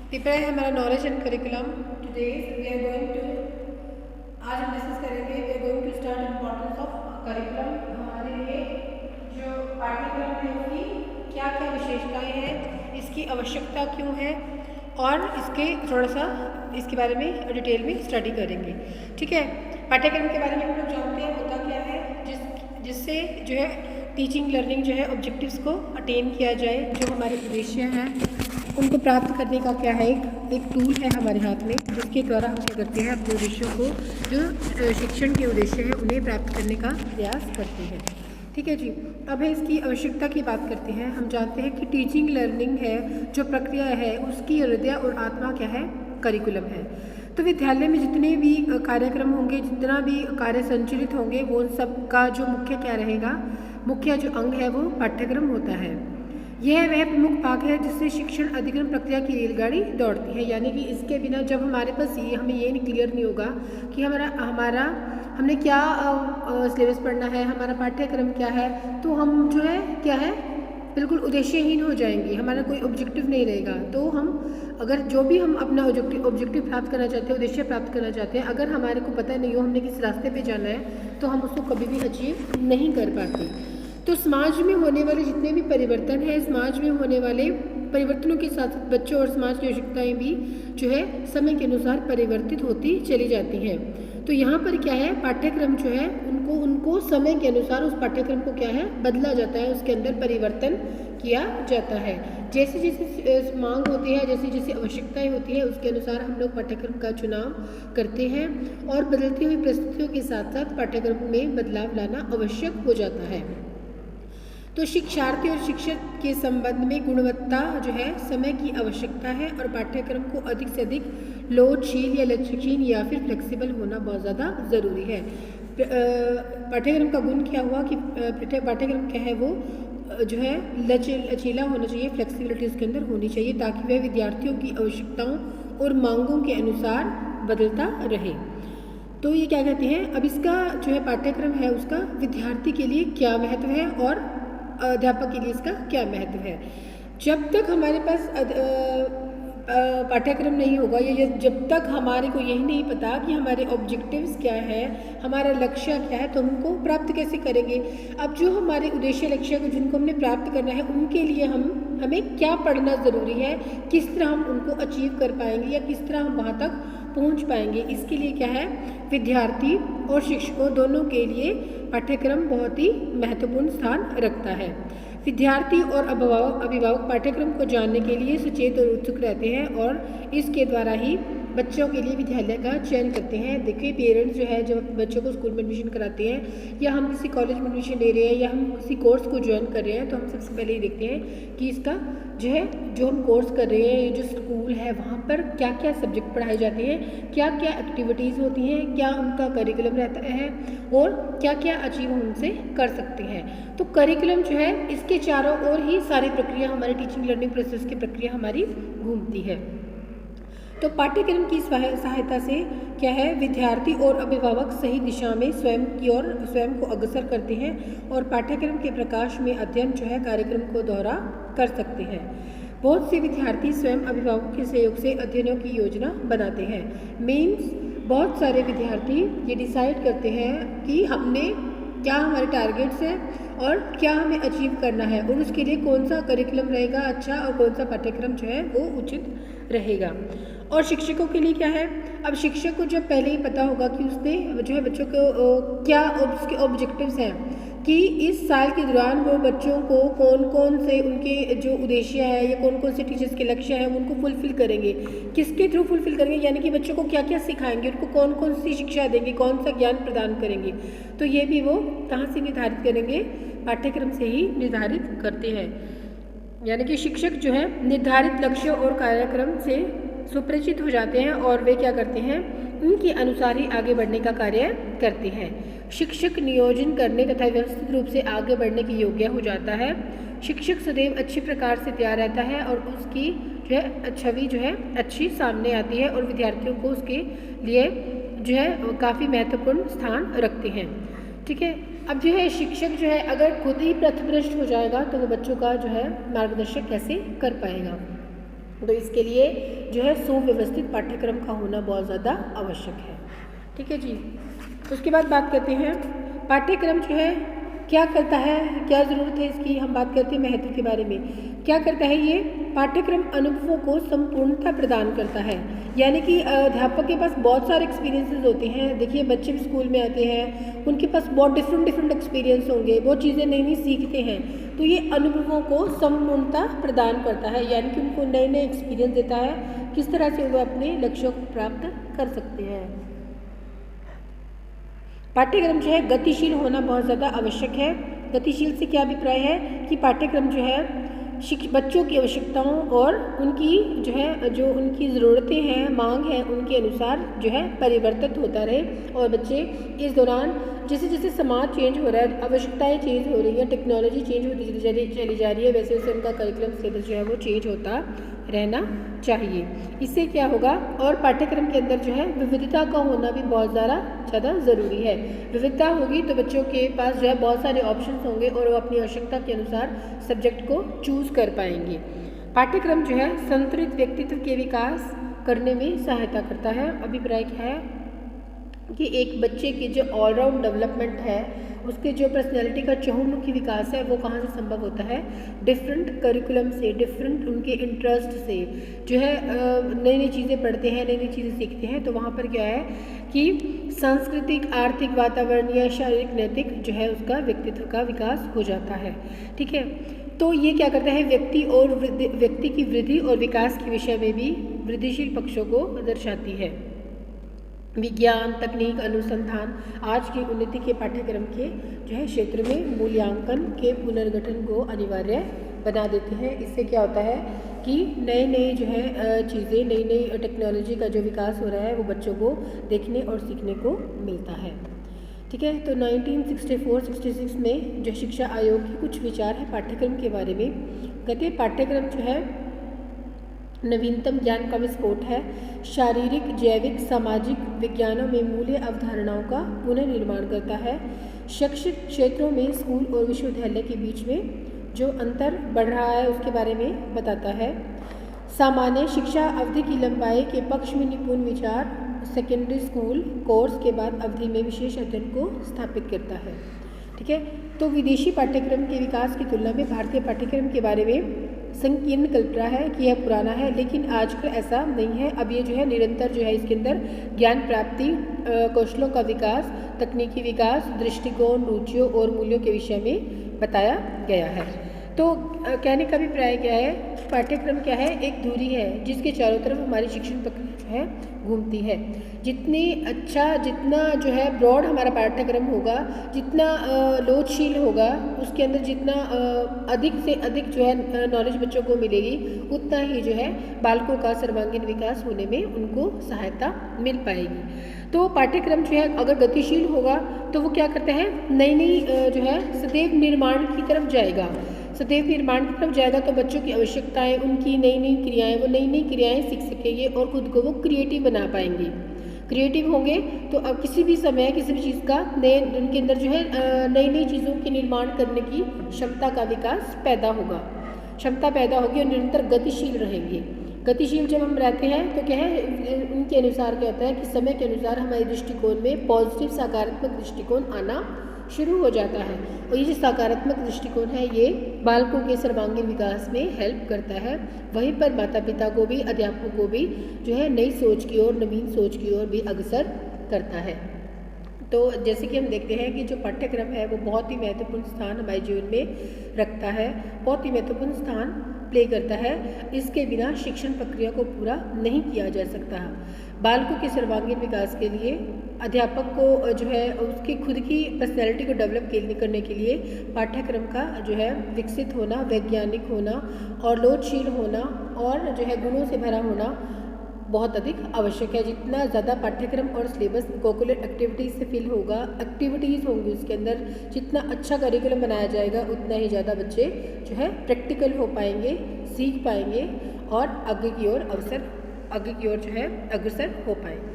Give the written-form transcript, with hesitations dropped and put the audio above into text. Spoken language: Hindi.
पेपर है हमारा knowledge and curriculum. Today we are going to आज हम डिस्कस करेंगे we are going to start importance of curriculum. हमारे लिए जो पाठ्यक्रम है उसकी क्या क्या विशेषताएं हैं, इसकी आवश्यकता क्यों है और इसके थोड़ा सा इसके बारे में डिटेल में स्टडी करेंगे। ठीक है, पाठ्यक्रम के बारे में हम लोग जानते हैं होता क्या है, जिससे जो है टीचिंग लर्निंग जो है ऑब्जेक्टिव्स को अटेन किया जाए, जो हमारे उद्देश्य हैं उनको प्राप्त करने का क्या है एक टूल है हमारे हाथ में, जिसके द्वारा हम क्या करते हैं अपने उद्देश्यों को, जो शिक्षण के उद्देश्य हैं उन्हें प्राप्त करने का प्रयास करते हैं। ठीक है जी, अब है इसकी आवश्यकता की बात करते हैं। हम जानते हैं कि टीचिंग लर्निंग है जो प्रक्रिया है उसकी हृदय और आत्मा क्या है, करिकुलम है। तो विद्यालय में जितने भी कार्यक्रम होंगे, जितना भी कार्य संचालित होंगे, वो सब का जो मुख्य क्या रहेगा, मुख्य जो अंग है वो पाठ्यक्रम होता है। यह वह प्रमुख भाग है जिससे शिक्षण अधिगम प्रक्रिया की रेलगाड़ी दौड़ती है। यानी कि इसके बिना जब हमारे पास हमें ये क्लियर नहीं होगा कि हमारा हमने क्या सिलेबस पढ़ना है, हमारा पाठ्यक्रम क्या है, तो हम जो है क्या है बिल्कुल उद्देश्यहीन हो जाएंगे, हमारा कोई ऑब्जेक्टिव नहीं रहेगा। तो हम अगर जो भी हम अपना ऑब्जेक्टिव प्राप्त करना चाहते हैं, उद्देश्य प्राप्त करना चाहते हैं, अगर हमारे को पता नहीं हो हमने किस रास्ते पे जाना है, तो हम उसको कभी भी अचीव नहीं कर पाते। तो समाज में होने वाले जितने भी परिवर्तन हैं, समाज में होने वाले परिवर्तनों के साथ साथ बच्चों और समाज की आवश्यकताएँ भी जो है समय के अनुसार परिवर्तित होती चली जाती हैं। तो यहाँ पर क्या है, पाठ्यक्रम जो है उनको समय के अनुसार उस पाठ्यक्रम को क्या है बदला जाता है, उसके अंदर परिवर्तन किया जाता है। जैसे जैसे मांग होती है, जैसे जैसे आवश्यकताएं होती है, उसके अनुसार हम लोग पाठ्यक्रम का चुनाव करते हैं और बदलती हुई परिस्थितियों के साथ साथ पाठ्यक्रम में बदलाव लाना आवश्यक हो जाता है। तो शिक्षार्थी और शिक्षक के संबंध में गुणवत्ता जो है समय की आवश्यकता है और पाठ्यक्रम को अधिक से अधिक लोडशील या लचील या फिर फ्लेक्सिबल होना बहुत ज़्यादा ज़रूरी है। पाठ्यक्रम का गुण क्या हुआ कि पाठ्यक्रम क्या है वो जो है लचीला होना चाहिए, फ्लेक्सिबिलिटी उसके अंदर होनी चाहिए, ताकि वह विद्यार्थियों की आवश्यकताओं और मांगों के अनुसार बदलता रहे। तो ये क्या कहते हैं, अब इसका जो है पाठ्यक्रम है उसका विद्यार्थी के लिए क्या महत्व है और अध्यापक के लिए इसका क्या महत्व है। जब तक हमारे पास पाठ्यक्रम नहीं होगा या जब तक हमारे को यही नहीं पता कि हमारे ऑब्जेक्टिव्स क्या है, हमारा लक्ष्य क्या है, तो हम उनको प्राप्त कैसे करेंगे। अब जो हमारे उद्देश्य लक्ष्य को जिनको हमने प्राप्त करना है, उनके लिए हमें क्या पढ़ना ज़रूरी है, किस तरह हम उनको अचीव कर पाएंगे या किस तरह हम वहाँ तक पहुँच पाएंगे, इसके लिए क्या है विद्यार्थी और शिक्षकों दोनों के लिए पाठ्यक्रम बहुत ही महत्वपूर्ण स्थान रखता है। विद्यार्थी और अभिभावक पाठ्यक्रम को जानने के लिए सचेत और उत्सुक रहते हैं और इसके द्वारा ही बच्चों के लिए विद्यालय का चयन करते हैं। देखिए, पेरेंट्स जो है जब बच्चों को स्कूल में एडमिशन कराते हैं या हम किसी कॉलेज में एडमिशन ले रहे हैं या हम किसी कोर्स को ज्वाइन कर रहे हैं, तो हम सबसे पहले ही देखते हैं कि इसका जो हम कोर्स कर रहे हैं, जो स्कूल है वहाँ पर क्या क्या सब्जेक्ट पढ़ाए जाते हैं, क्या क्या एक्टिविटीज़ होती हैं, क्या उनका करिकुलम रहता है और क्या क्या अचीव हम उनसे कर सकते हैं। तो करिकुलम जो है इसके चारों ओर ही सारी प्रक्रिया हमारी टीचिंग लर्निंग प्रोसेस की प्रक्रिया हमारी घूमती है। तो पाठ्यक्रम की सहायता से क्या है विद्यार्थी और अभिभावक सही दिशा में स्वयं को अग्रसर करते हैं और पाठ्यक्रम के प्रकाश में अध्ययन जो है कार्यक्रम को दोहरा कर सकते हैं। बहुत से विद्यार्थी स्वयं अभिभावकों के सहयोग से अध्ययनों की योजना बनाते हैं। मीन्स बहुत सारे विद्यार्थी ये डिसाइड करते हैं कि हमने क्या हमारे टारगेट्स हैं और क्या हमें अचीव करना है और उसके लिए कौन सा करिकुलम रहेगा अच्छा और कौन सा पाठ्यक्रम जो है वो उचित रहेगा। और शिक्षकों के लिए क्या है, अब शिक्षक को जब पहले ही पता होगा कि उसने जो है बच्चों को क्या उसके ऑब्जेक्टिव्स हैं, कि इस साल के दौरान वो बच्चों को कौन कौन से उनके जो उद्देश्य है या कौन कौन से टीचर्स के लक्ष्य हैं उनको फुलफिल करेंगे, किसके थ्रू फुलफिल करेंगे, यानी कि बच्चों को क्या क्या सिखाएंगे, उनको कौन कौन सी शिक्षा देंगे, कौन सा ज्ञान प्रदान करेंगे, तो ये भी वो कहाँ से निर्धारित करेंगे, पाठ्यक्रम से ही निर्धारित करते हैं। यानी कि शिक्षक जो है निर्धारित लक्ष्य और कार्यक्रम से सुपरिचित हो जाते हैं और वे क्या करते हैं, उनके अनुसार ही आगे बढ़ने का कार्य करते हैं। शिक्षक नियोजन करने तथा व्यवस्थित रूप से आगे बढ़ने के योग्य हो जाता है। शिक्षक सदैव अच्छे प्रकार से तैयार रहता है और उसकी जो है छवि जो है अच्छी सामने आती है और विद्यार्थियों को उसके लिए जो है काफ़ी महत्वपूर्ण स्थान रखते हैं। ठीक है, अब जो है शिक्षक जो है अगर खुद ही पथभ्रष्ट हो जाएगा तो वो बच्चों का जो है मार्गदर्शन कैसे कर पाएगा। तो इसके लिए जो है सुव्यवस्थित पाठ्यक्रम का होना बहुत ज़्यादा आवश्यक है। ठीक है जी। उसके बाद बात करते हैं पाठ्यक्रम जो है क्या करता है, क्या ज़रूरत है इसकी। हम बात करते हैं महत्व के बारे में। क्या करता है ये पाठ्यक्रम अनुभवों को संपूर्णता प्रदान करता है, यानी कि अध्यापक के पास बहुत सारे एक्सपीरियंसेस होते हैं। देखिए बच्चे भी स्कूल में आते हैं, उनके पास बहुत डिफरेंट एक्सपीरियंस होंगे, बहुत चीज़ें नई नई सीखते हैं। तो ये अनुभवों को संपूर्णता प्रदान करता है, यानी कि उनको नए नए एक्सपीरियंस देता है, किस तरह से वो अपने लक्ष्यों को प्राप्त कर सकते हैं। पाठ्यक्रम जो है गतिशील होना बहुत ज़्यादा आवश्यक है। गतिशील से क्या अभिप्राय है कि पाठ्यक्रम जो है बच्चों की आवश्यकताओं और उनकी जो उनकी ज़रूरतें हैं, मांग है, उनके अनुसार जो है परिवर्तित होता रहे और बच्चे इस दौरान जैसे जैसे समाज चेंज हो रहा है, आवश्यकताएं चेंज हो रही हैं, टेक्नोलॉजी चेंज होती चली जा रही है, वैसे वैसे उनका करिकुलम सिलेबस जो है वो चेंज होता रहना चाहिए। इससे क्या होगा, और पाठ्यक्रम के अंदर जो है विविधता का होना भी बहुत ज़्यादा ज़रूरी है। विविधता होगी तो बच्चों के पास जो है बहुत सारे ऑप्शंस होंगे और वो अपनी आवश्यकता के अनुसार सब्जेक्ट को चूज़ कर पाएंगे। पाठ्यक्रम जो है संतुलित व्यक्तित्व के विकास करने में सहायता करता है। अभिप्राय क्या है कि एक बच्चे की जो ऑलराउंड डेवलपमेंट है, उसके जो पर्सनैलिटी का चहुमुखी विकास है, वो कहाँ से संभव होता है, डिफरेंट करिकुलम से, डिफरेंट उनके इंटरेस्ट से जो है नई नई चीज़ें पढ़ते हैं, नई नई चीज़ें सीखते हैं। तो वहाँ पर क्या है कि सांस्कृतिक, आर्थिक, वातावरण या शारीरिक, नैतिक जो है उसका व्यक्तित्व का विकास हो जाता है। ठीक है, तो ये क्या करता है व्यक्ति की वृद्धि और विकास के विषय में भी वृद्धिशील पक्षों को दर्शाती है। विज्ञान, तकनीक, अनुसंधान आज की उन्नति के पाठ्यक्रम के जो है क्षेत्र में मूल्यांकन के पुनर्गठन को अनिवार्य बना देते हैं। इससे क्या होता है कि नए नए जो है चीज़ें, नई नई टेक्नोलॉजी का जो विकास हो रहा है वो बच्चों को देखने और सीखने को मिलता है। ठीक है, तो 1964-66 में जो शिक्षा आयोग के कुछ विचार है पाठ्यक्रम के बारे में। कहते हैं पाठ्यक्रम जो है नवीनतम ज्ञान का विस्फोट है, शारीरिक, जैविक, सामाजिक विज्ञानों में मूल्य अवधारणाओं का पुनर्निर्माण करता है, शैक्षिक क्षेत्रों में स्कूल और विश्वविद्यालय के बीच में जो अंतर बढ़ रहा है उसके बारे में बताता है, सामान्य शिक्षा अवधि की लंबाई के पक्ष में निपुण विचार, सेकेंडरी स्कूल कोर्स के बाद अवधि में विशेष अध्ययन को स्थापित करता है। ठीक है, तो विदेशी पाठ्यक्रम के विकास की तुलना में भारतीय पाठ्यक्रम के बारे में संकीर्ण कल्पना है कि यह पुराना है, लेकिन आजकल ऐसा नहीं है। अब ये जो है निरंतर जो है इसके अंदर ज्ञान प्राप्ति, कौशलों का विकास, तकनीकी विकास, दृष्टिकोण, रुचियों और मूल्यों के विषय में बताया गया है। तो कहने का अभिप्राय क्या है, पाठ्यक्रम क्या है, एक धुरी है जिसके चारों तरफ हमारी शिक्षण प्रक्रिया जो है घूमती है। जितनी अच्छा, जितना जो है ब्रॉड हमारा पाठ्यक्रम होगा, जितना लोचशील होगा, उसके अंदर जितना अधिक से अधिक जो है नॉलेज बच्चों को मिलेगी, उतना ही जो है बालकों का सर्वांगीण विकास होने में उनको सहायता मिल पाएगी। तो पाठ्यक्रम जो है अगर गतिशील होगा तो वो क्या करता है, नई नई जो है सदैव निर्माण की तरफ जाएगा। सदैव निर्माण की तरफ जाएगा तो बच्चों की आवश्यकताएं, उनकी नई नई क्रियाएं, वो नई नई क्रियाएं सीख सकेंगे और खुद को वो क्रिएटिव बना पाएंगे। क्रिएटिव होंगे तो अब किसी भी समय किसी भी चीज़ का नए उनके अंदर जो है नई नई चीज़ों के निर्माण करने की क्षमता का विकास पैदा होगा, क्षमता पैदा होगी और निरंतर गतिशील रहेंगे। गतिशील जब हम रहते हैं तो क्या है, उनके अनुसार क्या होता है कि समय के अनुसार हमारे दृष्टिकोण में पॉजिटिव, सकारात्मक दृष्टिकोण आना शुरू हो जाता है। और ये जो सकारात्मक दृष्टिकोण है ये बालकों के सर्वांगीण विकास में हेल्प करता है। वहीं पर माता पिता को भी, अध्यापकों को भी जो है नई सोच की ओर, नवीन सोच की ओर भी अग्रसर करता है। तो जैसे कि हम देखते हैं कि जो पाठ्यक्रम है वो बहुत ही महत्वपूर्ण स्थान हमारे जीवन में रखता है, बहुत ही महत्वपूर्ण स्थान प्ले करता है। इसके बिना शिक्षण प्रक्रिया को पूरा नहीं किया जा सकता। बालकों के सर्वांगीण विकास के लिए अध्यापक को जो है उसकी खुद की पर्सनैलिटी को डेवलप करने के लिए पाठ्यक्रम का जो है विकसित होना, वैज्ञानिक होना और लोचशील होना और जो है गुणों से भरा होना बहुत अधिक आवश्यक है। जितना ज़्यादा पाठ्यक्रम और सिलेबस कोकुलर एक्टिविटीज़ से फिल होगा, एक्टिविटीज़ होंगी उसके अंदर, जितना अच्छा करिकुलम बनाया जाएगा उतना ही ज़्यादा बच्चे जो है प्रैक्टिकल हो पाएंगे, सीख पाएंगे और आगे की ओर जो है अग्रसर हो पाएंगे।